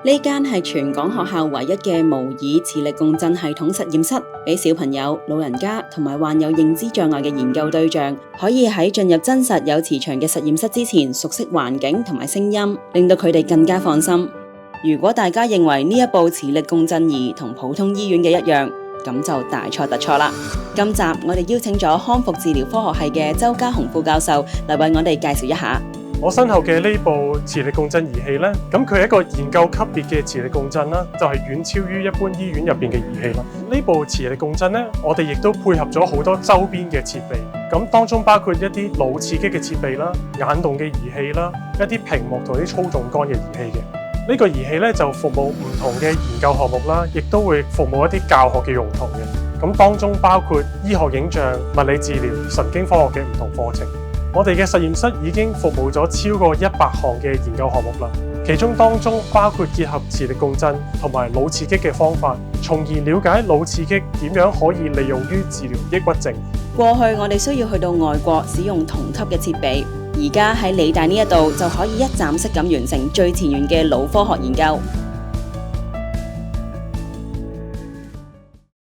呢間係全港學校唯一嘅模擬磁力共振系統實驗室，俾小朋友、老人家同埋患有認知障礙嘅研究對象，可以喺進入真實有磁場嘅實驗室之前，熟悉環境同埋聲音，令到佢哋更加放心。如果大家認為呢一部磁力共振儀同普通醫院嘅一樣，咁就大錯特錯啦。今集我哋邀請咗康復治療科學系嘅周家雄副教授嚟為我哋介紹一下。我身後嘅呢部磁力共振儀器呢，咁佢係一個研究級別嘅磁力共振啦，就係遠超於一般醫院入邊嘅儀器啦。呢部磁力共振呢，我哋亦都配合咗好多周邊嘅設備，咁當中包括一啲腦刺激嘅設備啦、眼動嘅儀器啦、一啲屏幕同啲操縱桿嘅儀器嘅。呢個儀器呢，就服務唔同嘅研究項目啦，亦都會服務一啲教學嘅用途嘅。咁當中包括醫學影像、物理治療、神經科學嘅唔同課程。我哋嘅實驗室已經服務咗超過100項嘅研究項目啦，其中當中包括結合磁力共振同埋腦刺激嘅方法，從而了解腦刺激點樣可以利用於治療抑鬱症。過去我哋需要去到外國使用同級嘅設備，而家喺理大呢一度就可以一站式咁完成最前沿嘅腦科學研究。